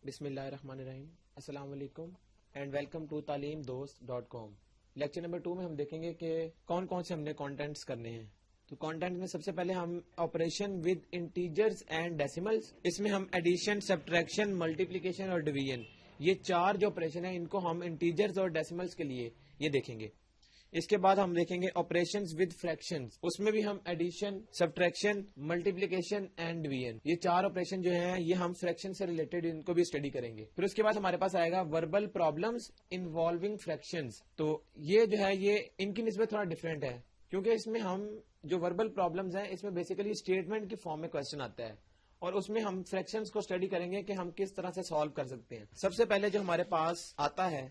بسم اللہ الرحمن الرحیم. السلام علیکم and welcome to talimdost.com. Lecture number 2 میں ہم دیکھیں گے کہ کون کون سے ہم نے کانٹینٹس کرنے ہیں. تو کانٹینٹ میں سب سے پہلے ہم آپریشن ود انٹیجرز اینڈ ڈیسیملز، اس میں ہم ایڈیشن، سبٹریکشن، ملٹیپلیکیشن اور ڈویژن، یہ 4 جو آپریشن ہیں ان کو ہم انٹیجرز اور ڈیسیملز کے لیے یہ دیکھیں گے. اس کے بعد ہم دیکھیں گے آپریشنز ود فریکشنز، اس میں بھی ہم addition, subtraction, multiplication and division, یہ 4 آپریشن جو ہیں یہ ہم فریکشن سے ریلیٹڈ ان کو بھی اسٹڈی کریں گے. پھر اس کے بعد ہمارے پاس آئے گا وربل پرابلمز انوالونگ فریکشنز. تو یہ جو ہے یہ ان کی نسبت تھوڑا ڈفرینٹ ہے، کیونکہ اس میں ہم جو وربل پرابلمز ہیں اس میں بیسیکلی اسٹیٹمنٹ کی فارم میں کوشچن آتا ہے، اور اس میں ہم فریکشنز کو اسٹڈی کریں گے کہ ہم کس طرح سے سالو کر سکتے ہیں. سب سے پہلے جو ہمارے پاس آتا ہے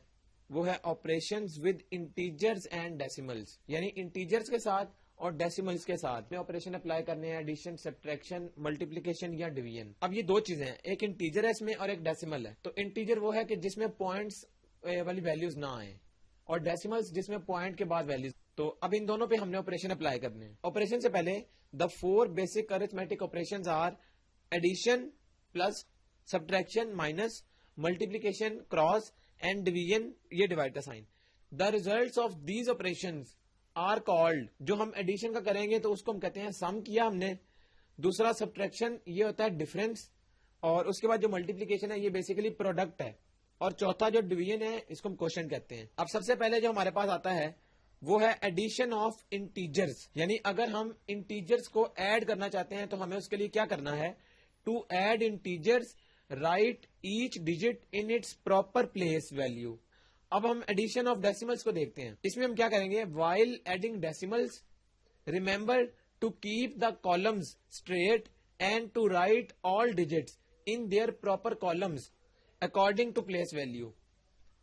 وہ ہے آپریشنز ود انٹیجرز اینڈ ڈیسیملز، یعنی انٹیجرز کے ساتھ اور ڈیسیملز کے ساتھ میں آپریشن اپلائی کرنے ہیں، ایڈیشن، سبٹریکشن، ملٹیپلیکیشن یا ڈویژن. اب یہ 2 چیزیں ہیں، ایک انٹیجر ہے اس میں اور ایک ڈیسیمل ہے. تو انٹیجر وہ ہے کہ جس میں پوائنٹس والی ویلیوز نہ آئیں، اور ڈیسیملز جس میں پوائنٹ کے بعد ویلیوز. تو اب ان دونوں پہ ہم نے آپریشن اپلائی کرنے ہیں. آپریشن سے پہلے the 4 basic arithmetic operations are addition plus, subtraction minus, multiplication cross and division یہ ڈیوائڈ کا sign. The results of these operations are called, جو ہم ایڈیشن کا کریں گے تو اس کو ہم کہتے ہیں سم کیا ہم نے. دوسرا سبٹریکشن یہ ہوتا ہے ڈفرینس، اور اس کے بعد جو ملٹیپلیکیشن ہے یہ بیسیکلی پروڈکٹ ہے، اور چوتھا جو ڈویژن ہے اس کو ہم کوشچن کہتے ہیں. اب سب سے پہلے جو ہمارے پاس آتا ہے وہ ہے ایڈیشن آف انٹیجرز، یعنی اگر ہم انٹیجرز کو ایڈ کرنا چاہتے ہیں تو ہمیں اس کے لیے کیا کرنا ہے. To add integers write each digit in its proper place value. اب ہم ایڈیشن آف ڈیسیملز کو دیکھتے ہیں. اس میں ہم کیا کریں گے، while adding decimals remember to keep the columns straight and to write all digits in their proper columns according to place value.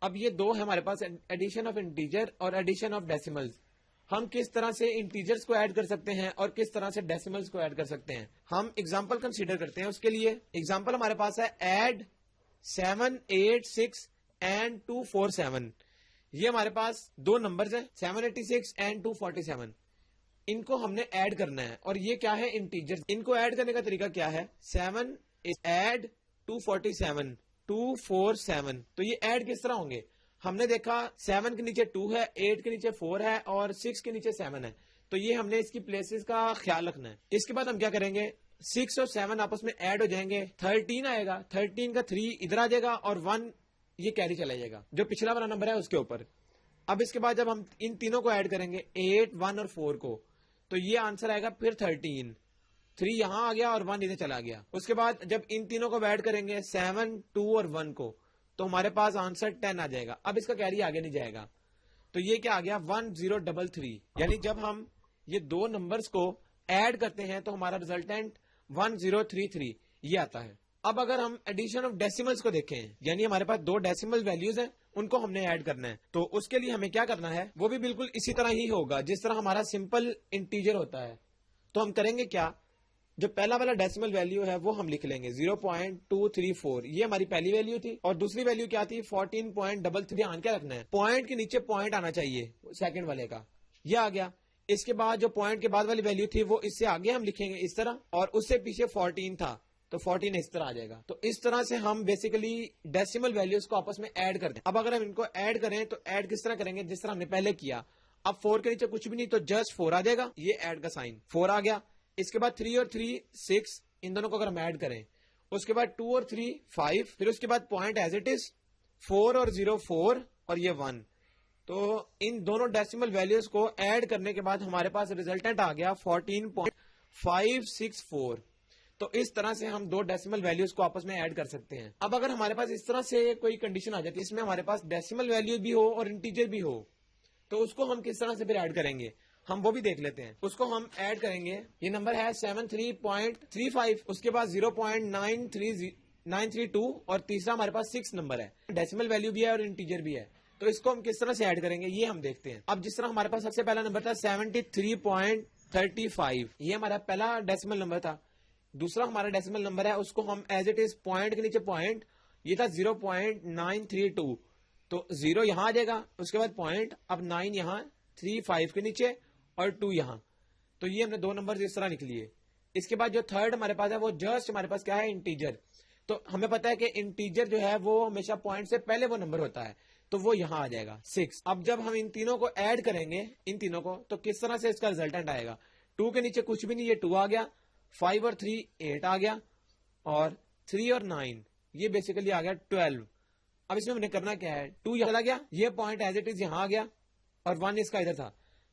اب یہ 2 ہے ہمارے پاس، ایڈیشن آف انٹیجر اور ایڈیشن آف ڈیسیملز. ہم کس طرح سے انٹیجرز کو ایڈ کر سکتے ہیں اور کس طرح سے ڈیسیملز کو ایڈ کر سکتے ہیں. ہم ایگزامپل کنسیڈر کرتے ہیں. اس کے لیے ایگزامپل ہمارے پاس ہے ایڈ 786 اینڈ 247. یہ ہمارے پاس 2 نمبرز ہیں 786 اینڈ 247. ان کو ہم نے ایڈ کرنا ہے، اور یہ کیا ہے، انٹیجرز. ان کو ایڈ کرنے کا طریقہ کیا ہے، 7 ایڈ 247 247. تو یہ ایڈ کس طرح ہوں گے، ہم نے دیکھا 7 کے نیچے 2 ہے، 8 کے نیچے 4 ہے اور 6 کے نیچے 7 ہے. تو یہ ہم نے اس کی پلیسز کا خیال رکھنا ہے. اس کے بعد ہم کیا کریں گے، 6 اور 7 آپس میں ایڈ ہو جائیں گے، 13 آئے گا، 13 کا 3 ادھر آ جائے گا اور 1 یہ کیری چلا جائے گا جو پچھلا والا نمبر ہے اس کے اوپر. اب اس کے بعد جب ہم ان تینوں کو ایڈ کریں گے 8 1 اور 4 کو، تو یہ آنسر آئے گا پھر 13، 3 یہاں آ گیا اور 1 ادھر چلا گیا. اس کے بعد جب ان تینوں کو ایڈ کریں گے 7 2 اور 1 کو، تو ہمارے پاس آنسر 10 آ جائے گا. اب اس کا کیری آگے نہیں جائے گا. تو یہ کیا آ گیا 1033. یعنی جب ہم یہ 2 نمبرز کو ایڈ کرتے ہیں تو ہمارا ریزلٹنٹ 1033 یہ آتا ہے. اب اگر ہم ایڈیشن آف ڈیسیملز کو دیکھیں، یعنی ہمارے پاس 2 ڈیسیمل ویلیوز ہیں، ان کو ہم نے ایڈ کرنا ہے. تو اس کے لیے ہمیں کیا کرنا ہے، وہ بھی بالکل اسی طرح ہی ہوگا جس طرح ہمارا سمپل انٹیجر ہوتا ہے. تو ہم کریں گے کیا، جو پہلا والا ڈیسیمل ویلیو ہے وہ ہم لکھ لیں گے 0.234. یہ ہماری پہلی ویلیو تھی، اور دوسری ویلیو کیا تھی 14.33. دھیان کیا رکھنا ہے، پوائنٹ کے نیچے پوائنٹ آنا چاہیے سیکنڈ والے کا، یہ آ گیا. اس کے بعد جو پوائنٹ کے بعد والی ویلیو تھی وہ اس سے آگے ہم لکھیں گے اس طرح، اور اس سے پیچھے 14 تھا تو 14 اس طرح آ جائے گا. تو اس طرح سے ہم بیسیکلی ڈیسیمل ویلیوز کو آپس میں ایڈ کر دیں. اب اگر ہم ان کو ایڈ کریں تو ایڈ کس طرح کریں گے، جس طرح ہم نے پہلے کیا. اب 4 کے نیچے کچھ بھی نہیں تو جسٹ 4 آ جائے گا، یہ ایڈ کا سائن 4 آ گیا. اس کے بعد 3 اور 3 6، ان دونوں کو اگر ہم ایڈ کریں، اس کے بعد 2 اور 3 5، پھر اس کے بعد پوائنٹ ایز اٹ از 4 اور 0 4 اور یہ 1. تو ان دونوں ڈیسیمل ویلیوز کو ایڈ کرنے کے بعد ہمارے پاس ریزلٹنٹ آ گیا 14.564. تو اس طرح سے ہم 2 ڈیسیمل ویلیوز کو آپس میں ایڈ کر سکتے ہیں. اب اگر ہمارے پاس اس طرح سے کوئی کنڈیشن آ جاتی ہے، اس میں ہمارے پاس ڈیسیمل ویلیو بھی ہو اور انٹیجر بھی ہو، تو اس کو ہم کس طرح سے پھر ایڈ کریں گے، ہم وہ بھی دیکھ لیتے ہیں. اس کو ہم ایڈ کریں گے، یہ نمبر ہے 73.35، اس کے بعد 0.932 اور تیسرا ہمارے پاس 6 نمبر ہے، ڈیسیمل ویلیو بھی ہے اور انٹیجر بھی ہے. تو اس کو ہم کس طرح سے ایڈ کریں گے یہ ہم دیکھتے ہیں. اب جس طرح ہمارے پاس سب سے پہلا نمبر تھا 73.35، یہ ہمارا پہلا ڈیسیمل نمبر تھا. دوسرا ہمارا ڈیسیمل نمبر ہے، اس کو ہم ایز اٹ از پوائنٹ کے نیچے پوائنٹ، یہ تھا 0.932، تو 0 یہاں آ جائے گا، اس کے بعد پوائنٹ، اب 9 یہاں، 3 5 کے نیچے اور 2 یہاں. تو یہ ہم نے 2 نمبر اس طرح لکھ لیے. اس کے بعد جو تھرڈ ہمارے پاس ہے وہ جسٹ ہمارے پاس کیا ہے، انٹیجر. تو ہمیں پتا ہے کہ انٹیجر جو ہے وہ ہمیشہ پوائنٹ سے پہلے وہ نمبر ہوتا ہے، تو وہ یہاں آ جائے گا 6. اب جب ہم ان تینوں کو ایڈ کریں گے، ان تینوں کو، تو کس طرح سے اس کا ریزلٹنٹ آئے گا؟ 2 کے نیچے کچھ بھی نہیں، یہ 2 آ گیا، 5 اور 3 8 آ گیا، اور 3 اور 9 یہ بیسیکلی آ گیا 12. اب اس میں ہم نے کرنا کیا ہے، 2 یہاں چلا گیا، یہ پوائنٹ ایز اٹ از یہاں آ گیا، اور 1 اس کا ادھر تھا،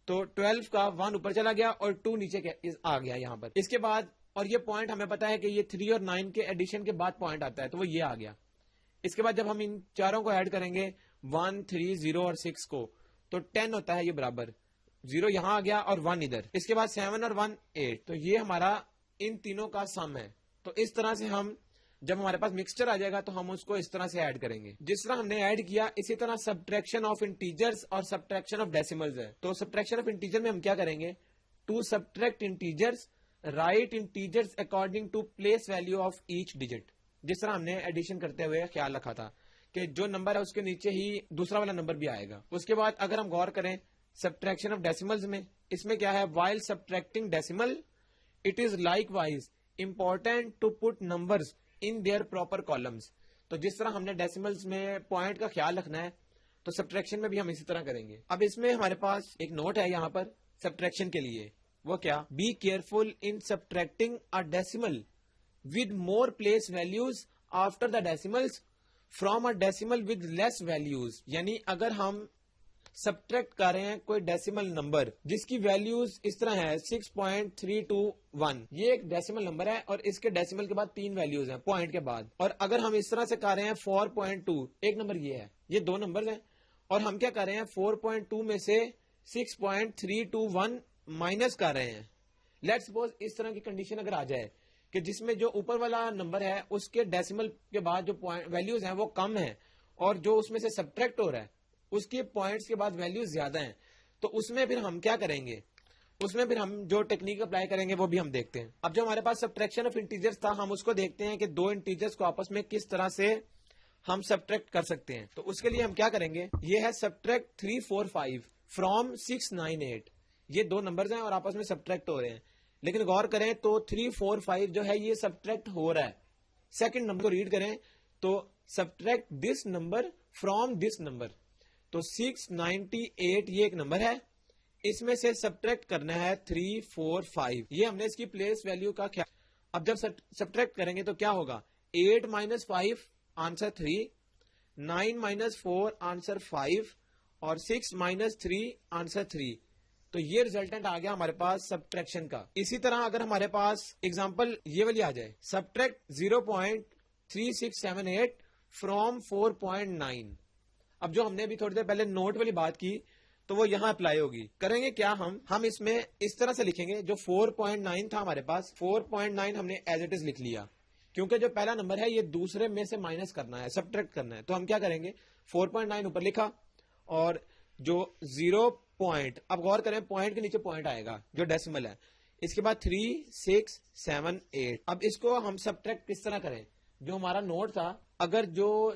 تو 12 کا 1 اوپر چلا گیا اور 2 نیچے آ گیا یہاں پر. اس کے بعد، اور یہ پوائنٹ ہمیں پتا ہے کہ یہ 3 اور 9 کے ایڈیشن کے بعد پوائنٹ آتا ہے، تو وہ یہ آ گیا. اس کے بعد جب ہم ان چاروں کو ایڈ کریں گے 1 3 0 اور 6 کو، تو 10 ہوتا ہے، یہ برابر 0 یہاں آ گیا اور 1 ادھر. اس کے بعد 7 اور 1 8، تو یہ ہمارا ان تینوں کا سم ہے. تو اس طرح سے ہم جب ہمارے پاس مکسچر آ جائے گا تو ہم اس کو اس طرح سے ایڈ کریں گے جس طرح ہم نے ایڈ کیا. اسی طرح سبٹریکشن آف انٹیجرز اور سبٹریکشن آف ڈیسیملز ہے. تو سبٹریکشن آف انٹیجر میں ہم کیا کریں گے، to subtract integers write integers according to place value of each digit. جس طرح ہم نے ایڈیشن کرتے ہوئے خیال رکھا تھا کہ جو نمبر ہے اس کے نیچے ہی دوسرا والا نمبر بھی آئے گا. اس کے بعد اگر ہم غور کریں سبٹریکشن آف ڈیسیملز میں، اس میں کیا ہے، while subtracting decimal it is likewise important to put numbers in their proper columns. تو جس طرح ہم نے ڈیسیملز میں پوائنٹ کا خیال رکھنا ہے، تو سبٹریکشن میں بھی ہم اسی طرح کریں گے. اب اس میں ہمارے پاس ایک نوٹ ہے یہاں پر سبٹریکشن کے لیے، وہ کیا، be careful in subtracting a decimal with more place values after the decimals from a decimal with less values. یعنی اگر ہم سبٹریکٹ کر رہے ہیں کوئی ڈیسیمل نمبر جس کی ویلوز اس طرح ہے 6.321، یہ ایک ڈیسیمل نمبر ہے اور اس کے ڈیسیمل کے بعد 3 ویلوز ہیں پوائنٹ کے بعد. اور اگر ہم اس طرح سے کر رہے ہیں 4.2، ایک نمبر یہ ہے، یہ 2 نمبر ہیں، اور ہم کیا کر رہے ہیں 4.2 میں سے 6.321 مائنس کر رہے ہیں. لیٹ سپوز اس طرح کی کنڈیشن اگر آ جائے کہ جس میں جو اوپر والا نمبر ہے اس کے ڈیسیمل کے بعد جو ویلوز ہیں وہ کم ہیں، اور جو اس میں سے سبٹریکٹ ہو رہا ہے اس کے پوائنٹس کے بعد ویلوز زیادہ ہیں، تو اس میں پھر ہم کیا کریں گے، اس میں پھر ہم جو ٹیکنیک اپلائی کریں گے وہ بھی ہم دیکھتے ہیں. اب جو ہمارے پاس سبٹریکشن آف انٹیجرز تھا، ہم اس کو دیکھتے ہیں کہ 2 انٹیجرز کو آپس میں کس طرح سے ہم سبٹریکٹ کر سکتے ہیں. تو اس کے لیے ہم کیا کریں گے، یہ ہے سبٹریکٹ 345 فرام 698. یہ 2 نمبرز ہیں اور آپس میں سبٹریکٹ ہو رہے ہیں، لیکن غور کریں تو 345 جو ہے یہ سبٹریکٹ ہو رہا ہے. سیکنڈ نمبر کو ریڈ کریں تو subtract this number from this number. تو 698 یہ ایک نمبر ہے، اس میں سے سبٹریکٹ کرنا ہے 345. یہ ہم نے اس کی پلیس ویلیو کا خیال. اب جب سبٹریکٹ کریں گے تو کیا ہوگا، 8 - 5 آنسر 3، 9 - 4 آنسر 5، اور 6 - 3 آنسر 3. تو یہ ریزلٹنٹ آ گیا ہمارے پاس سبٹریکشن کا. اسی طرح اگر ہمارے پاس اگزامپل یہ والی آ جائے، سبٹریکٹ 0.3678 فرام 4.9. اب جو ہم نے ابھی تھوڑی دیر پہلے نوٹ والی بات کی تو وہ یہاں اپلائی ہوگی. کریں گے کیا، ہم اس میں اس طرح سے لکھیں گے، جو 4.9 تھا ہمارے پاس، 4.9 ہم نے ایز اٹ از لکھ لیا، کیونکہ جو پہلا نمبر ہے یہ دوسرے میں سے مائنس کرنا ہے، سبٹریکٹ کرنا ہے. تو ہم کیا کریں گے، 4.9 اوپر لکھا، اور جو 0 پوائنٹ، اب غور کریں پوائنٹ کے نیچے پوائنٹ آئے گا جو ڈیسیمل ہے، اس کے بعد 3 6 7 8. اب اس کو ہم سبٹریکٹ کس طرح کریں، جو ہمارا نوٹ تھا، اگر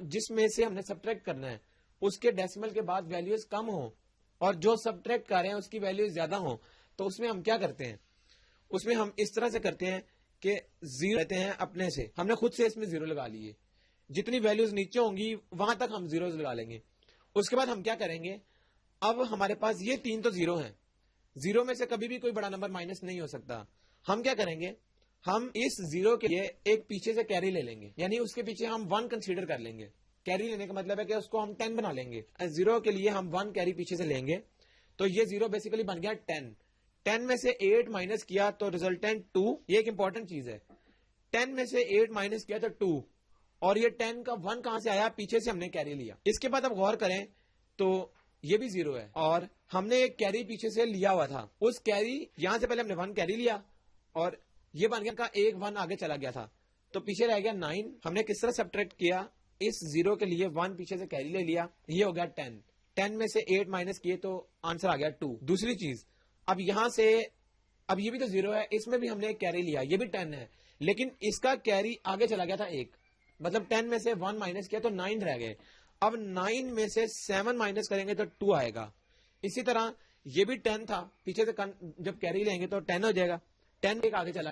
جس میں سے ہم نے سبٹریکٹ کرنا ہے اس کے ڈیسیمل کے بعد ویلیوز کم ہوں اور جو سبٹریکٹ کر رہے ہیں اس کی ویلیوز زیادہ ہوں، تو اس میں ہم کیا کرتے ہیں، اس میں ہم اس طرح سے کرتے ہیں کہ 0 لیتے ہیں اپنے سے، ہم نے خود سے اس میں 0 لگا لیے، جتنی ویلیوز نیچے ہوں گی وہاں تک ہم 0 لگا لیں گے. اس کے بعد ہم کیا کریں گے، اب ہمارے پاس یہ 3 تو 0 ہیں، 0 میں سے کبھی بھی کوئی بڑا نمبر مائنس نہیں ہو سکتا. ہم کیا کریں گے، ہم اس 0 کے لیے ایک پیچھے سے کیری لے لیں گے، یعنی اس کے پیچھے ہم 1 کنسیڈر کر لیں گے. کیری لینے کا مطلب ہے کہ اس کو ہم 10 بنا لیں گے. 0 کے لیے ہم 1 کیری پیچھے سے لیں گے، تو یہ 0 بیسیکلی بن گیا 10. 10 میں سے 8 مائنس کیا تو ریزلٹنٹ 2. یہ ایک امپورٹنٹ چیز ہے، 10 میں سے 8 مائنس کیا تو 2، اور یہ 10 کا 1 کہاں سے آیا، پیچھے سے ہم نے کیری لیا. اس کے بعد اب غور کریں تو یہ بھی 0 ہے، اور ہم نے ایک کیری پیچھے سے لیا ہوا تھا، اس کیری یہاں سے پہلے ہم نے 1 کیری لیا، اور یہ بن گیا کا ایک 1 آگے چلا گیا تھا، تو پیچھے رہ گیا 9. ہم نے کس طرح سبٹریکٹ کیا، اس 0 کے لیے 1 پیچھے سے کیری لے لیا، یہ ہو گیا 10. 10 میں سے 8 مائنس کیے تو آنسر آ گیا 2. دوسری چیز، اب یہاں سے، اب یہ بھی تو 0 ہے، اس میں بھی ہم نے ایک کیری لیا، یہ بھی 10 ہے، لیکن اس کا کیری آگے چلا گیا تھا 1، مطلب 10 میں سے 1 مائنس کیا تو 9 رہ گئے. اب 9 میں سے 7 مائنس کریں گے تو 2 آئے گا. اسی طرح یہ بھی 10 تھا، پیچھے سے جب کیری لیں گے تو 10 ہو جائے گا، 10 ایک آگے چلا،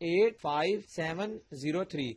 85703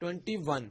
21,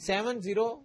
7 0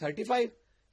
35,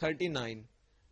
39,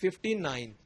59,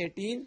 18,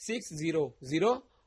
6 0 0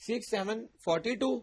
6 7 42,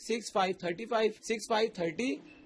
6 5 35, 6 5 30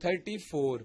34,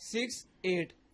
6 8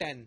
10,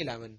11,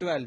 12,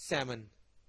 7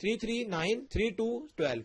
3 3 9, 3 2 12,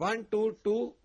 1 2 2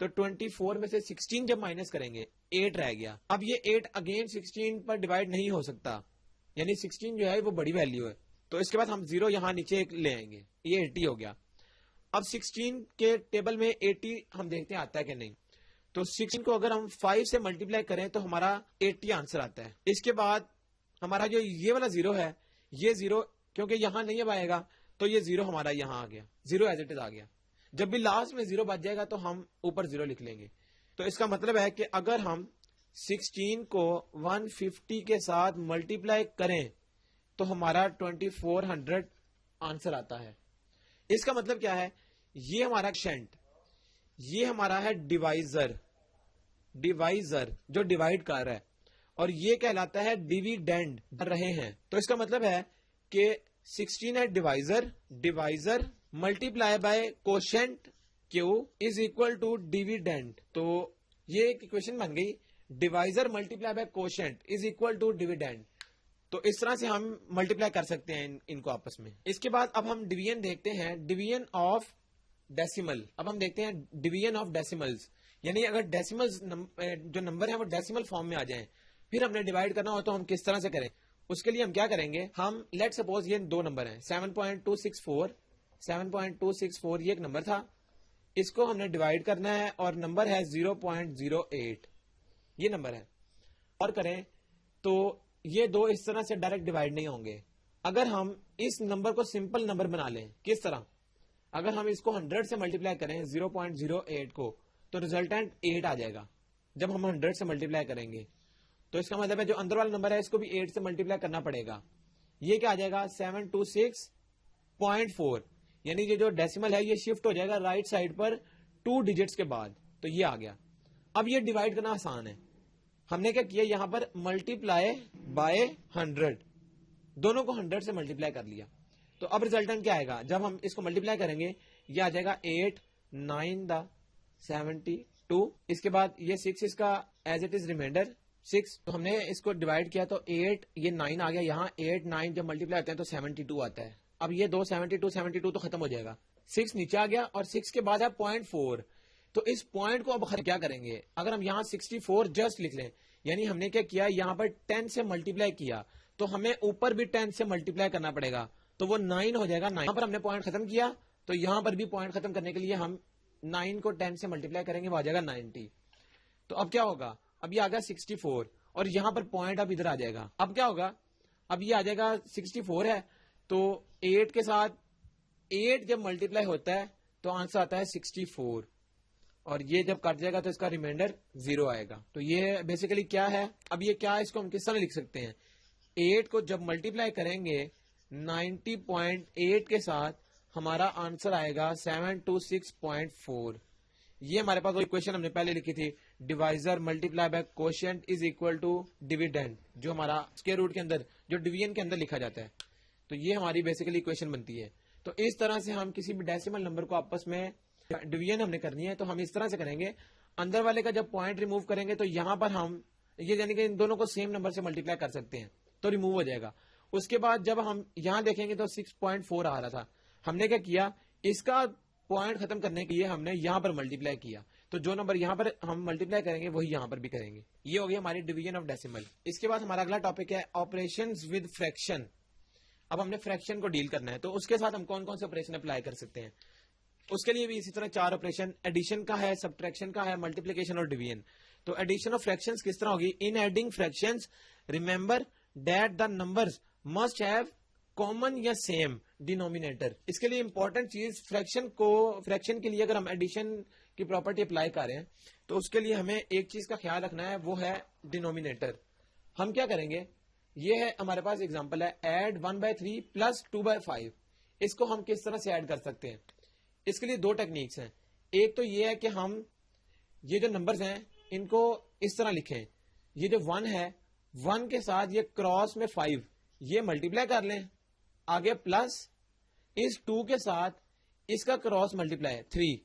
تو 24 میں سے 16 جب مائنس کریں گے 8 رہ گیا. اب یہ 8 اگین 16 پر ڈیوائڈ نہیں ہو سکتا, یعنی 16 جو ہے وہ بڑی ویلیو ہے, تو اس کے بعد ہم 0 یہاں نیچے لے آئیں گے, یہ 80 ہو گیا. اب 16 کے ٹیبل میں 80 ہم دیکھتے ہیں آتا ہے کہ نہیں, تو 16 کو اگر ہم 5 سے ملٹیپلائی کریں تو ہمارا 80 آنسر آتا ہے. اس کے بعد ہمارا جو یہ والا 0 ہے, یہ 0 کیونکہ یہاں نہیں اب آئے گا تو یہ 0 ہمارا یہاں آ گیا, 0 ایز اٹ از آ گیا. جب بھی لاسٹ میں 0 بچ جائے گا تو ہم اوپر 0 لکھ لیں گے. تو اس کا مطلب ہے کہ اگر ہم 16 کو 150 کے ساتھ ملٹیپلائی کریں تو ہمارا 2400 آنسر آتا ہے. اس کا مطلب کیا ہے, یہ ہمارا کوشنٹ, یہ ہمارا ہے ڈیوائزر جو ڈیوائڈ کر رہا ہے, اور یہ کہلاتا ہے ڈیویڈینڈ بن رہے ہیں. تو اس کا مطلب ہے کہ 16 ہے divisor multiply by quotient q is equal to dividend. تو یہ ایک ایکویشن بن گئی, divisor multiply by quotient is equal to dividend. تو اس طرح سے ہم ملٹیپلائی کر سکتے ہیں ان کو آپس میں. اس کے بعد اب ہم ڈویژن دیکھتے ہیں, ڈویژن آف ڈیسیمل. اب ہم دیکھتے ہیں ڈویژن آف ڈیسیملز, یعنی اگر ڈیسیملز جو نمبر ہیں وہ ڈیسیمل فارم میں آ جائیں, پھر ہم نے ڈیوائڈ کرنا ہو تو ہم کس طرح سے کریں. اس کے لیے ہم کیا کریں گے, ہم لیٹ سپوز یہ دو نمبر ہیں 7.264 یہ ایک نمبر تھا, اس کو ہم نے ڈیوائڈ کرنا ہے اور نمبر ہے 0.08 یہ نمبر ہے, اور کریں تو یہ دو اس طرح سے ڈائریکٹ ڈیوائڈ نہیں ہوں گے. اگر ہم اس نمبر کو سمپل نمبر بنا لیں, کس طرح, اگر ہم اس کو 100 سے ملٹیپلائی کریں 0.08 کو تو ریزلٹنٹ 8 آ جائے گا. جب ہم 100 سے ملٹیپلائی کریں گے تو اس کا مطلب ہے جو اندر والا نمبر ہے اس کو بھی 8 سے ملٹیپلائی کرنا پڑے گا. یہ کیا آ جائے گا 726.4, یعنی یہ جو ڈیسیمل ہے یہ شفٹ ہو جائے گا رائٹ سائڈ پر 2 ڈیجٹس کے بعد, تو یہ آ گیا. اب یہ ڈیوائڈ کرنا آسان ہے, ہم نے کیا کیا یہاں پر ملٹیپلائی بائی 100, دونوں کو 100 سے ملٹیپلائی کر لیا. تو اب ریزلٹنٹ کیا آئے گا, جب ہم اس کو ملٹیپلائی کریں گے یہ آ جائے گا 8 9 72. اس کے بعد یہ 6 اس کا ایز اٹ از ریمائنڈر 6, تو ہم نے اس کو ڈیوائڈ کیا تو 8 یہ 9 آ گیا, یہاں 8 9 جب ملٹیپلائی ہوتے ہیں تو 72 آتا ہے. اب یہ دو 72 تو ختم ہو جائے گا, 6 نیچے آ گیا اور 6 کے بعد ہے 0.4. تو اس پوائنٹ کو اب کیا کریں گے, اگر ہم یہاں 64 جسٹ لکھ لیں, یعنی ہم نے کیا کیا یہاں پر 10 سے ملٹیپلائی کیا تو ہمیں اوپر بھی 10 سے ملٹیپلائی کرنا پڑے گا, تو وہ 9 ہو جائے گا. یہاں پر ہم نے پوائنٹ ختم کیا تو یہاں پر بھی پوائنٹ ختم کرنے کے لیے ہم 9 کو 10 سے ملٹیپلائی کریں گے, وہ آ جائے گا 90. تو اب کیا ہوگا, اب یہ آ گیا 64 اور یہاں پر پوائنٹ اب ادھر آ جائے گا. اب کیا ہوگا, اب یہ آ جائے گا 64 ہے تو 8 کے ساتھ 8 جب ملٹیپلائی ہوتا ہے تو آنسر آتا ہے 64, اور یہ جب کٹ جائے گا تو اس کا ریمائنڈر 0 آئے گا. تو یہ بیسیکلی کیا ہے, اب یہ کیا ہے, اس کو ہم کس طرح لکھ سکتے ہیں, 8 کو جب ملٹیپلائی کریں گے 90.8 کے ساتھ ہمارا آنسر آئے گا 726.4. یہ ہمارے پاس اکویشن ہم نے پہلے لکھی تھی, divisor multiply by quotient is equal to dividend, جو ہمارا اسکوائر روٹ کے اندر جو ڈویژن کے اندر لکھا جاتا ہے. تو یہ ہماری بیسیکلی اکویشن بنتی ہے. تو اس طرح سے ہم کسی بھی ڈیسیمل نمبر کو آپس میں ڈویژن ہم نے کرنی ہے تو ہم اس طرح سے کریں گے, اندر والے کا جب پوائنٹ ریموو کریں گے تو یہاں پر ہم یہ یعنی کہ ان دونوں کو سیم نمبر سے ملٹیپلائی کر سکتے ہیں تو ریموو ہو جائے گا. اس کے بعد جب ہم یہاں دیکھیں گے تو 6.4 آ رہا تھا, ہم نے کیا کیا اس کا پوائنٹ ختم کرنے کے لیے ہم نے یہاں پر ملٹیپلائی کیا, تو جو نمبر یہاں پر ہم ملٹیپلائی کریں گے وہی یہاں پر بھی کریں گے. یہ ہو گئی ہماری ڈویژن آف ڈیسیمل. اس کے بعد ہمارا اگلا ٹاپک ہے آپریشنز ود فریکشن. اب ہم نے فریکشن کو ڈیل کرنا ہے تو اس کے ساتھ ہم کون کون سے آپریشن اپلائی کر سکتے ہیں. اس کے لیے بھی اسی طرح 4 آپریشن, ایڈیشن کا ہے, سبٹریکشن کا ہے, ملٹیپلیکیشن اور ڈویژن. تو ایڈیشن آف فریکشنز کس طرح ہوگی, in adding fractions remember that the numbers must have common یا سیم ڈینومینیٹر. اس کے لیے امپورٹنٹ چیز فریکشن کے لیے اگر ہم ایڈیشن کی پراپرٹی اپلائی کر رہے ہیں تو اس کے لیے ہمیں ایک چیز کا خیال رکھنا ہے, وہ ہے ڈینومینیٹر. ہم کیا کریں گے, یہ ہے ہمارے پاس اگزامپل ہے ایڈ 1/3 پلس 2/5. اس کو ہم کس طرح سے ایڈ کر سکتے ہیں, اس کے لیے 2 ٹیکنیکس ہیں. ایک تو یہ ہے کہ ہم یہ جو نمبرز ہیں ان کو اس طرح لکھیں, یہ جو 1 ہے 1 کے ساتھ یہ کراس میں 5 یہ ملٹیپلائی کر لیں, آگے پلس اس 2 کے ساتھ اس کا کراس ملٹیپلائی 3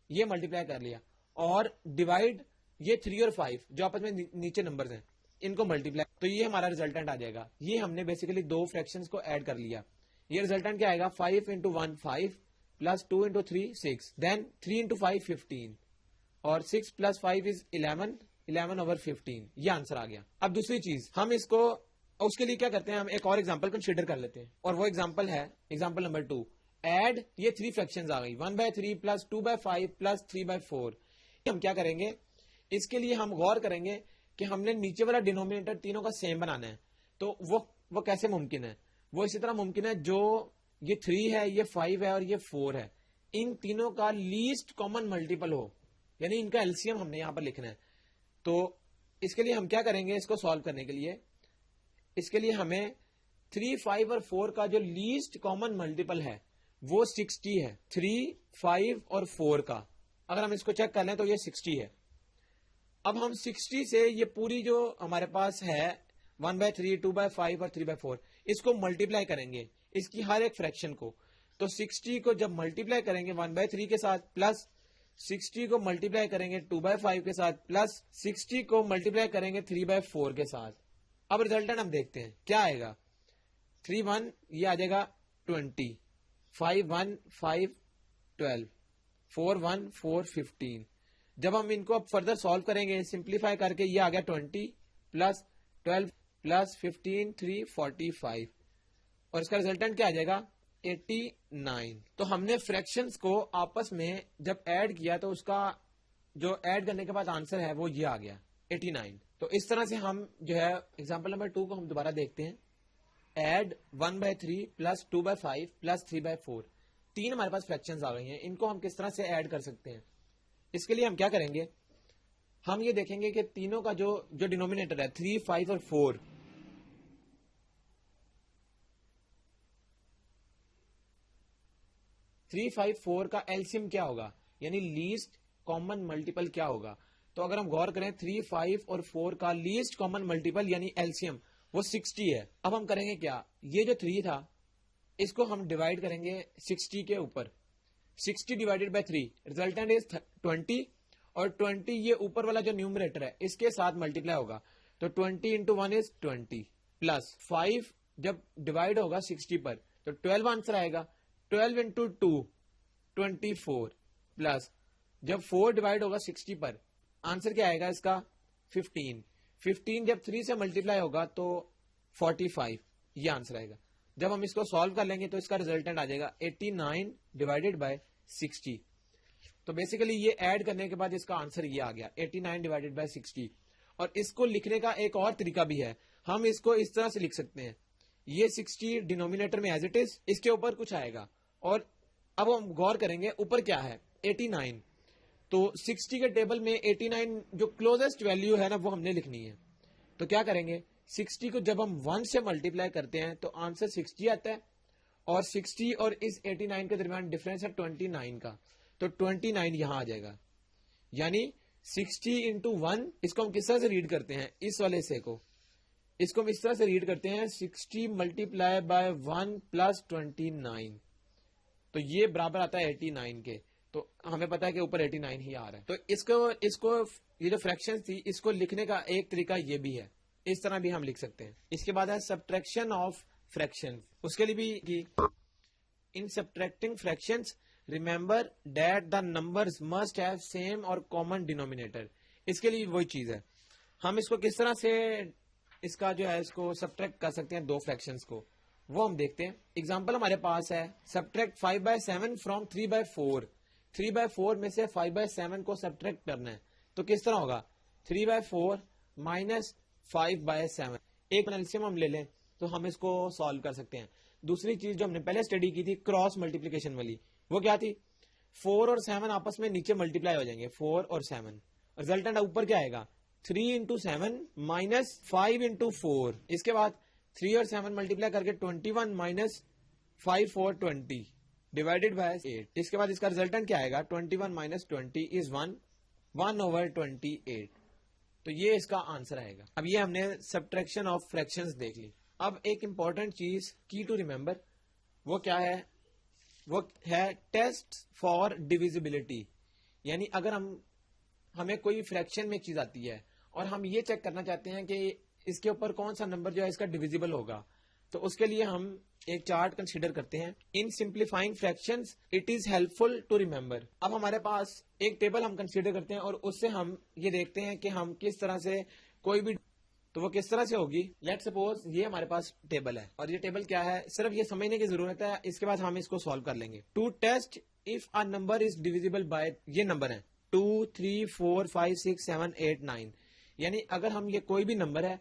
یہ ملٹیپلائی کر لیا, اور ڈیوائڈ یہ 3 اور 5 جو آپس میں نیچے نمبرز ہیں ان کو ملٹیپلائی, تو یہ ہمارا ریزلٹنٹ آ جائے گا. یہ ہم نے بیسیکلی 2 فریکشنز کو ایڈ کر لیا. یہ ریزلٹنٹ کیا آئے گا 5 into 1 5 plus 2 into 3 6 then 3 into 5 15, اور 6 + 5 is 11/15. یہ آنسر آ گیا. اب دوسری چیز ہم اس کو اس کے لیے کیا کرتے ہیں, ہم ایک اور ایگزامپل کنسیڈر کر لیتے ہیں, اور وہ ایگزامپل ہے ایگزامپل نمبر 2. ایڈ یہ 3 فریکشنز آ گئی 1/3 + 2/5 + 3/4. ہم کیا کریں گے, اس کے لیے ہم غور کریں گے کہ ہم نے نیچے والا ڈینومینیٹر تینوں کا سیم بنانا ہے. تو وہ کیسے ممکن ہے؟ وہ اسی طرح ممکن ہے جو یہ 3 ہے, یہ 5 ہے اور یہ 4 ہے, ان تینوں کا لیسٹ کامن ملٹیپل ہو, یعنی ان کا ایلسیم ہم نے یہاں پر لکھنا ہے. تو اس کے لیے ہم کیا کریں گے, اس کو سالو کرنے کے لیے اس کے لیے ہمیں 3, 5 اور 4 کا جو لیسٹ کامن ملٹیپل ہے وہ 60 ہے. 3, 5 اور 4 کا اگر ہم اس کو چیک کر لیں تو یہ 60 ہے. اب ہم 60 سے یہ پوری جو ہمارے پاس ہے 1/3, 2/5 اور 3/4 اس کو ملٹیپلائی کریں گے اس کی ہر ایک فریکشن کو. تو 60 کو جب ملٹیپلائی کریں گے 1/3 کے ساتھ, پلس 60 کو ملٹیپلائی کریں گے 2/5 کے ساتھ, پلس 60 کو ملٹیپلائی کریں گے 3/4 کے ساتھ. اب ریزلٹنٹ ہم دیکھتے ہیں کیا آئے گا. 3 1 یہ آ جائے گا 20, 5 1 5 12, 4 1 4 15. جب ہم ان کو اب فردر سالو کریں گے سمپلیفائی کر کے یہ آ گیا 20 + 12 + 15 3 45, اور اس کا ریزلٹنٹ کیا آ جائے گا 89. تو ہم نے فریکشنز کو آپس میں جب ایڈ کیا تو اس کا جو ایڈ کرنے کے بعد آنسر ہے وہ یہ آ گیا 89. تو اس طرح سے ہم جو ہے ایگزامپل نمبر 2 کو ہم دوبارہ دیکھتے ہیں. ایڈ 1/3 + 2/5 + 3/4. 3 ہمارے پاس فریکشنز آ گئی ہیں, ان کو ہم کس طرح سے ایڈ کر سکتے ہیں. اس کے لیے ہم کیا کریں گے, ہم یہ دیکھیں گے کہ تینوں کا جو ڈینومینیٹر ہے 3, 5 اور 4, تھری 5 4 کا ایلسیم کیا ہوگا, یعنی لیسٹ کامن ملٹیپل کیا ہوگا. تو اگر ہم غور کریں 3, 5 اور 4 کا لیسٹ کامن ملٹیپل یعنی ایلسیم وہ 60 ہے. اب ہم کریں گے کیا, یہ جو 3 تھا اس کو ہم ڈیوائڈ کریں گے 60 کے اوپر. 60 ڈیوائڈیڈ بائی 3 ریزلٹنٹ از 20, اور 20 یہ اوپر والا جو نیومریٹر ہے اس کے ساتھ ملٹیپلائی ہوگا. تو 20 × 1 از 20, پلس 5 جب ڈیوائڈ ہوگا 60 پر تو 12 آنسر آئے گا. 12 × 2 24, پلس جب 4 ڈیوائڈ ہوگا 60 پر آنسر کیا آئے گا اس کا 15. 15 جب 3 سے ملٹیپلائی ہوگا تو 45, یہ آنسر آئے گا. جب ہم اس کو سالو کر لیں گے تو اس کا ریزلٹنٹ آ جائے گا 89 ڈیوائڈیڈ بائی 60. تو بیسیکلی یہ ایڈ کرنے کے بعد اس کا آنسر یہ آ گیا 89 ڈیوائڈیڈ بائی 60. اور اس کو لکھنے کا ایک اور طریقہ بھی ہے, ہم اس کو اس طرح سے لکھ سکتے ہیں, یہ 60 ڈینومینیٹر میں ایز اٹ از, اس کے اوپر کچھ آئے گا, اور اب ہم غور کریں گے اوپر کیا ہے 89. تو 60 کے ٹیبل میں 89 جو کلوزسٹ ویلیو ہے نا وہ ہم نے لکھنی ہے. تو کیا کریں گے, 60 کو جب ہم 1 سے ملٹیپلائی کرتے ہیں تو آنسر 60 آتا ہے, اور 60 اور اس 89 کے درمیان ڈفرینس ہے 29 کا, تو 29 یہاں آ جائے گا. یعنی 60 × 1 اس کو ہم کس طرح سے ریڈ کرتے ہیں, اس والے سے کو اس کو ہم اس طرح سے ریڈ کرتے ہیں 60 ملٹیپلائی بائی 1 + 29, تو یہ برابر آتا ہے 89 کے. تو ہمیں پتا ہے کہ اوپر 89 ہی آ رہا ہے. تو اس کو یہ جو فریکشن تھی اس کو لکھنے کا ایک طریقہ یہ بھی ہے, اس طرح بھی ہم لکھ سکتے ہیں. اس کے بعد ہے سبٹریکشن آف فریکشن. اس کے لیے بھی in subtracting fractions remember that the numbers must have same اور کامن ڈینومینیٹر. اس کے لیے وہی چیز ہے, ہم اس کو کس طرح سے اس کا جو ہے اس کو سبٹریکٹ کر سکتے ہیں دو فریکشنز کو, وہ ہم دیکھتے ہیں. ایگزامپل ہمارے پاس ہے سبٹریکٹ 5/7 فرام 3/4. 3/4 میں سے 5/7 کو سبٹریکٹ کرنا ہے, تو کس طرح ہوگا 3/4 مائنس 5/7. ایک ایلسیم ہم لے لیں تو ہم اس کو سالو کر سکتے ہیں. دوسری چیز جو ہم نے پہلے اسٹڈی کی تھی کراس ملٹیپلیکیشن والی, وہ کیا تھی 4 اور 7 آپس میں نیچے ملٹیپلائی ہو جائیں گے, 4 اور 7, ریزلٹنٹ اوپر کیا آئے گا 3 × 7 مائنس 5 × 4. اس کے بعد 3 اور 7 ملٹیپلائی کر کے 21 مائنس 5 4 20 ڈیوائڈیڈ بائی 8. اس کے بعد اس کا ریزلٹنٹ کیا آئے گا 21 مائنس 20 از 1/28. تو یہ اس کا آنسر آئے گا. اب یہ ہم نے سبٹریکشن آف فریکشنز دیکھ لی. اب ایک امپورٹنٹ چیز کی ٹو ریمبر, وہ کیا ہے, وہ ہے ٹیسٹ فار ڈیویزیبلٹی. یعنی اگر ہمیں کوئی فریکشن میں چیز آتی ہے اور ہم یہ چیک کرنا چاہتے ہیں کہ اس کے اوپر کون سا نمبر جو ہے اس کا ڈیویزیبل ہوگا, تو اس کے لیے ہم ایک چارٹ کنسیڈر کرتے ہیں. In simplifying fractions it is helpful to remember. اب ہمارے پاس ایک ٹیبل ہم کنسیڈر کرتے ہیں اور اس سے ہم یہ دیکھتے ہیں کہ ہم کس طرح سے کوئی بھی تو وہ کس طرح سے ہوگی. لیٹ سپوز یہ ہمارے پاس ٹیبل ہے اور یہ ٹیبل کیا ہے, صرف یہ سمجھنے کی ضرورت ہے, اس کے بعد ہم اس کو سالو کر لیں گے. To test if a number is divisible by, یہ نمبر ہے 2 3 4 5 6 7 8 9, یعنی اگر ہم یہ کوئی بھی نمبر ہے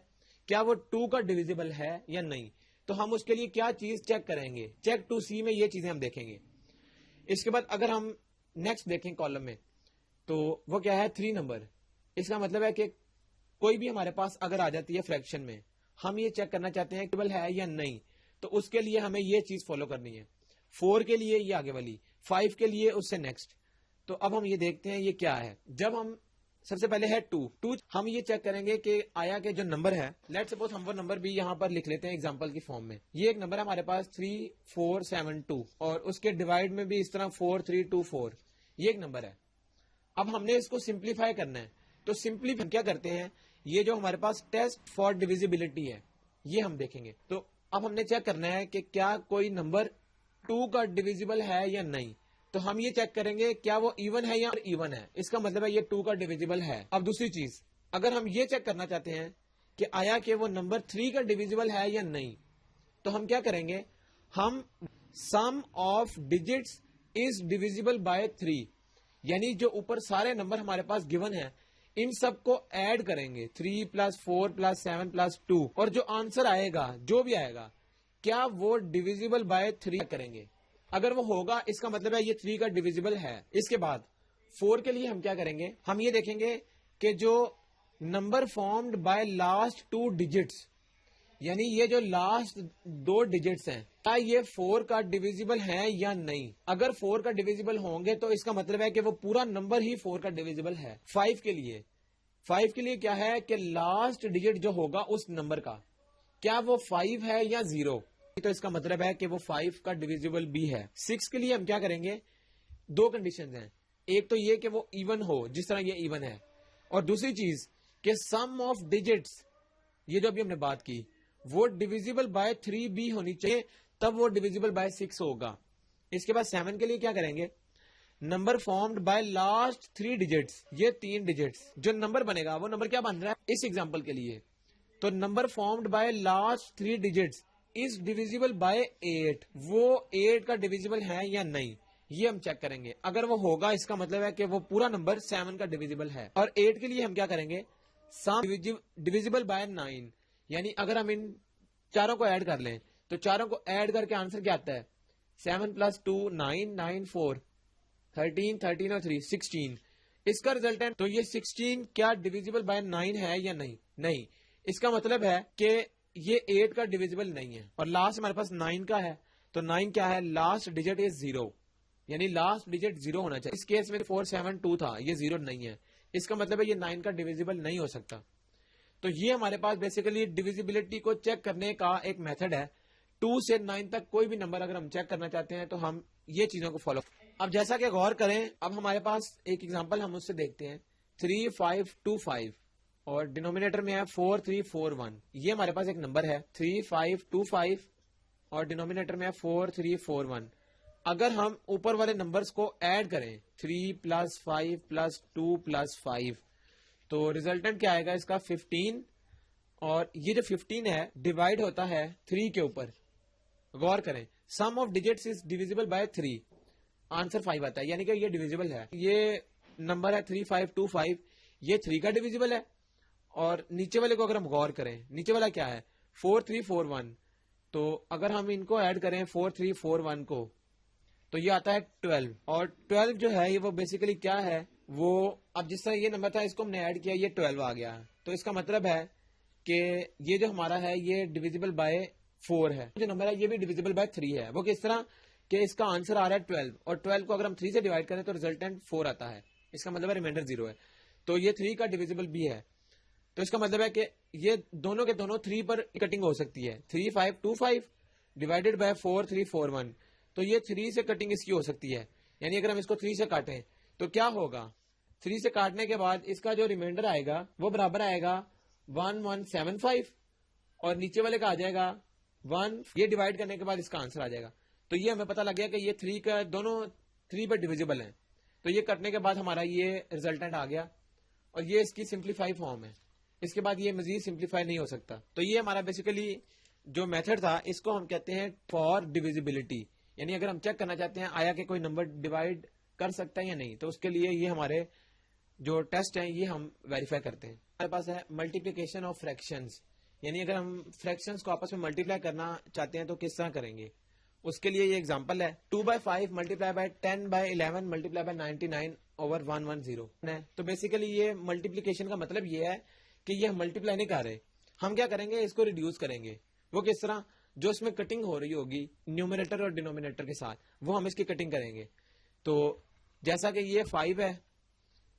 کیا وہ 2 کا ڈیویزیبل ہے یا نہیں, تو ہم اس کے لیے کیا چیز چیک کریں گے. چیک ٹو سی میں یہ چیزیں ہم دیکھیں گے. اس کے بعد اگر ہم نیکسٹ دیکھیں کالم میں تو وہ کیا ہے 3 نمبر. اس کا مطلب ہے کہ کوئی بھی ہمارے پاس اگر آ جاتی ہے فریکشن میں, ہم یہ چیک کرنا چاہتے ہیں ٹیبل ہے یا نہیں, تو اس کے لیے ہمیں یہ چیز فالو کرنی ہے. 4 کے لیے یہ آگے والی, 5 کے لیے اس سے نیکسٹ. تو اب ہم یہ دیکھتے ہیں یہ کیا ہے. جب ہم سب سے پہلے ہے 2 ہم یہ چیک کریں گے کہ آیا کہ جو نمبر ہے, لیٹ سپوز ہم وہ نمبر بھی یہاں پر لکھ لیتے ہیں ایگزامپل کی فارم میں. یہ ایک نمبر ہے ہمارے پاس 3 4 7 2 اور اس کے ڈیوائڈ میں بھی اس طرح 4 3 2 4, یہ ایک نمبر ہے. اب ہم نے اس کو سمپلیفائی کرنا ہے, تو سمپلی ہم کیا کرتے ہیں, یہ جو ہمارے پاس ٹیسٹ فار ڈیویزیبلٹی ہے یہ ہم دیکھیں گے. تو اب ہم نے چیک کرنا ہے کہ کیا کوئی نمبر 2 کا ڈیویزیبل ہے یا نہیں. تو ہم یہ چیک کریں گے کیا وہ ایون ہے یا ایون ہے, اس کا مطلب ہے یہ 2 کا ڈیویزیبل ہے. اب دوسری چیز, اگر ہم یہ چیک کرنا چاہتے ہیں کہ آیا کہ وہ نمبر 3 کا ڈیویزیبل ہے یا نہیں, تو ہم کیا کریں گے, ہم سم of digits is divisible by 3, یعنی جو اوپر سارے نمبر ہمارے پاس گیون ہیں ان سب کو ایڈ کریں گے 3 + 4 + 7 + 2, اور جو آنسر آئے گا جو بھی آئے گا کیا وہ ڈیویزیبل بائی 3 کریں گے. اگر وہ ہوگا اس کا مطلب ہے یہ 3 کا ڈیویزیبل ہے. اس کے بعد 4 کے لیے ہم کیا کریں گے, ہم یہ دیکھیں گے کہ جو number formed by last 2 digits, یعنی یہ جو لاسٹ 2 ڈیجٹس ہیں, کیا یہ 4 کا ڈیویزیبل ہے یا نہیں. اگر 4 کا ڈیویزیبل ہوں گے تو اس کا مطلب ہے کہ وہ پورا نمبر ہی 4 کا ڈیویزیبل ہے. 5 کے لیے کیا ہے کہ لاسٹ ڈیجٹ جو ہوگا اس نمبر کا کیا وہ 5 ہے یا 0, تو اس کا مطلب ہے کہ وہ 5 کا ڈیویزیبل بھی ہے. 6 کے لیے ہم کیا کریں گے, 2 کنڈیشنز ہیں. ایک تو یہ کہ وہ ایون ہو جس طرح یہ ایون ہے, اور دوسری چیز کہ سم آف ڈیجٹس, یہ جو ابھی ہم نے بات کی, وہ ڈیویزیبل بائی 3 بھی ہونی چاہیے, تب وہ ڈیویزیبل بائی 6 ہوگا. اس کے بعد 7 کے لیے کیا کریں گے, number formed by last 3 digits, یہ 3 ڈیجٹس جو نمبر بنے گا وہ نمبر کیا بن رہا ہے اس ایگزامپل کے لیے, تو number formed by last 3 digits is divisible by 8, وہ 8 کا ڈیویزیبل ہے یا نہیں یہ ہم چیک کریں گے. اگر وہ ہوگا اس کا مطلب ہے کہ وہ پورا نمبر 7 کا ڈیویزیبل ہے. اور 8 کے لیے ہم کیا کریں گے, سم ڈیویزیبل بائی 9, یعنی اگر ہم ان چاروں کو ایڈ کر لیں تو چاروں کو ایڈ کر کے آنسر کیا آتا ہے, 7 + 2 9 9 4 13 13 اور 3 16, اس کا ریزلٹنٹ. تو یہ 16 کیا ڈیویزیبل بائی 9 ہے یا نہیں. اس کا مطلب ہے کہ یہ 8 کا ڈیویزیبل نہیں ہے. اور لاسٹ ہمارے پاس 9 کا ہے, تو 9 کیا ہے, لاسٹ ڈیجٹ از 0, یعنی لاسٹ ڈیجٹ 0 ہونا چاہیے. اس کیس میں 4 7 2 تھا, یہ 0 نہیں ہے, اس کا مطلب ہے یہ 9 کا ڈیویزیبل نہیں ہو سکتا. تو یہ ہمارے پاس بیسیکلی ڈیویزیبلٹی کو چیک کرنے کا ایک میتھڈ ہے. 2 سے 9 تک کوئی بھی نمبر اگر ہم چیک کرنا چاہتے ہیں تو ہم یہ چیزوں کو فالو. اب جیسا کہ غور کریں, اب ہمارے پاس ایک ایگزامپل ہم اس سے دیکھتے ہیں 3 5 2 5 اور ڈینومینیٹر میں ہے 4 3 4 1. یہ ہمارے پاس ایک نمبر ہے 3 5 2 5 اور ڈینومینیٹر میں ہے 4 3 4 1. اگر ہم اوپر والے نمبرز کو ایڈ کریں 3 + 5 + 2 + 5, تو ریزلٹنٹ کیا آئے گا اس کا 15, اور یہ جو 15 ہے ڈیوائڈ ہوتا ہے 3 کے اوپر. غور کریں, sum of digits is divisible by 3, answer 5 آتا ہے, یعنی کہ یہ ڈیویزیبل ہے. یہ نمبر ہے 3 5 2 5, یہ 3 کا ڈیویزیبل ہے. اور نیچے والے کو اگر ہم غور کریں, نیچے والا کیا ہے 4 3 4 1, تو اگر ہم ان کو ایڈ کریں 4 3 4 1 کو تو یہ آتا ہے 12, اور 12 جو ہے یہ وہ بیسیکلی کیا ہے, وہ اب جس طرح یہ نمبر تھا اس کو ہم نے ایڈ کیا, یہ 12 آ گیا. تو اس کا مطلب ہے کہ یہ جو ہمارا ہے یہ ڈیویزیبل بائی 4 ہے. جو نمبر ہے یہ بھی ڈیویزیبل بائی 3 ہے. وہ کس طرح کہ اس کا آنسر آ رہا ہے 12, اور 12 کو اگر ہم 3 سے ڈیوائڈ کریں تو ریزلٹنٹ 4 آتا ہے. اس کا مطلب ہے ریمائنڈر 0 ہے, تو یہ 3 کا ڈیویزیبل بھی ہے. تو اس کا مطلب ہے کہ یہ دونوں کے دونوں 3 پر کٹنگ ہو سکتی ہے. 3 5 2 5 ڈیوائڈیڈ بائی 4 3 4 1, تو یہ 3 سے کٹنگ اس کی ہو سکتی ہے. یعنی اگر ہم اس کو 3 سے کاٹیں تو کیا ہوگا, 3 سے کاٹنے کے بعد اس کا جو ریمائنڈر آئے گا وہ برابر آئے گا 1175, اور نیچے والے کا آ جائے گا 1 یہ ڈیوائڈ کرنے کے بعد اس کا آنسر آ جائے گا. تو یہ ہمیں پتا لگ گیا کہ یہ 3 کا دونوں 3 پر ڈیویزیبل ہیں. تو یہ کرنے کے بعد ہمارا یہ ریزلٹنٹ آ گیا اور یہ اس کی سمپلیفائی فارم ہے. اس کے بعد یہ مزید سمپلیفائی نہیں ہو سکتا. تو یہ ہمارا بیسیکلی جو میتھڈ تھا اس کو ہم کہتے ہیں فار ڈیویزیبلٹی. یعنی اگر ہم چیک کرنا چاہتے ہیں آیا کہ کوئی نمبر ڈیوائڈ کر سکتا ہے یا نہیں, تو اس کے لیے یہ ہمارے جو ٹیسٹ ہیں یہ ہم ویریفائی کرتے ہیں. ہمارے پاس ہے ملٹیپلیکیشن آف فریکشنز. یعنی اگر ہم فریکشنز کو آپس میں ملٹیپلائی کرنا چاہتے ہیں تو کس طرح کریں گے. اس کے لیے یہ ایگزامپل ہے 2/5 ملٹیپلائی بائی 10/11 ملٹیپلائی بائی 99/110. تو بیسیکلی یہ ملٹیپلیکیشن کا مطلب یہ ہے کہ یہ ہم ملٹیپلائی نہیں کر رہے, ہم کیا کریں گے اس کو ریڈیوس کریں گے. وہ کس طرح, جو اس میں کٹنگ ہو رہی ہوگی نیومریٹر اور ڈینومینیٹر کے ساتھ وہ ہم اس کی کٹنگ کریں گے. تو جیسا کہ یہ 5 ہے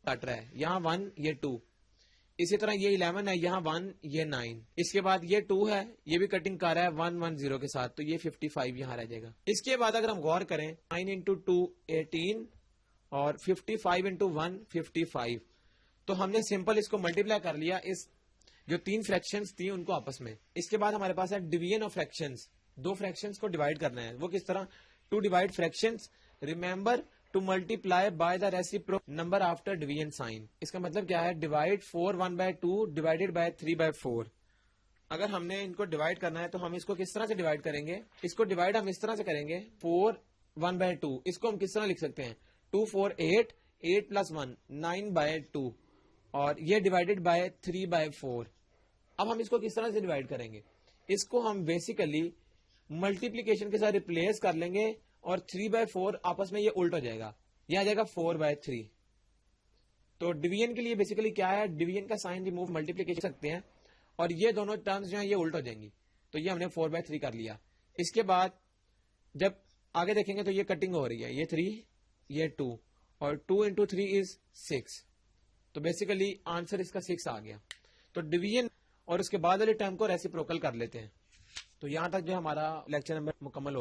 کٹ رہا ہے, یہاں 1 یہ 2, اسی طرح یہ 11 ہے یہاں 1 یہ 9, اس کے بعد یہ 2 ہے یہ بھی کٹنگ کر رہا ہے 110 کے ساتھ, تو یہ 55 یہاں رہ جائے گا. اس کے بعد اگر ہم غور کریں 9 into 2 18 اور 55 into 1 55, تو ہم نے سمپل اس کو ملٹیپلائی کر لیا اس جو 3 فریکشنز تھی ان کو آپس میں. اس کے بعد ہمارے پاس ہے ڈویژن آف فریکشنز. 2 فریکشنز کو ڈیوائڈ کرنا ہے. وہ کس طرح, to divide fractions remember to multiply by the reciprocal number after division sign. اس کا مطلب کیا ہے, ڈیوائڈ 4 1/2 ڈیوائڈیڈ بائی 3/4. اگر ہم نے ان کو ڈیوائڈ کرنا ہے تو ہم اس کو کس طرح سے ڈیوائڈ کریں گے, اس کو ڈیوائڈ ہم اس طرح سے کریں گے 4 1/2. اس کو ہم کس طرح لکھ سکتے ہیں 2 4 8 8 + 1 9/2 اور یہ ڈیوائڈیڈ بائی 3/4. اب ہم اس کو کس طرح سے ڈیوائڈ کریں گے, اس کو ہم بیسیکلی ملٹیپلیکیشن کے ساتھ ریپلیس کر لیں گے اور 3/4 آپس میں یہ الٹ ہو جائے گا, یہ آ جائے گا 4/3. تو ڈویژن کے لیے بیسیکلی کیا ہے, ڈویژن کا سائن ریموو ملٹیپلیکیشن سکتے ہیں اور یہ دونوں ٹرمز جو ہیں یہ الٹ ہو جائیں گی. تو یہ ہم نے 4/3 کر لیا. اس کے بعد جب آگے دیکھیں گے تو یہ کٹنگ ہو رہی ہے, یہ 3 یہ 2 اور 2 into 3 is 6. تو بیسیکلی آنسر اس کا 6 آ گیا. تو ڈویژن اور اس کے بعد والے ٹرم کو ریسیپروکل کر لیتے ہیں. تو یہاں تک جو ہمارا لیکچر نمبر مکمل ہو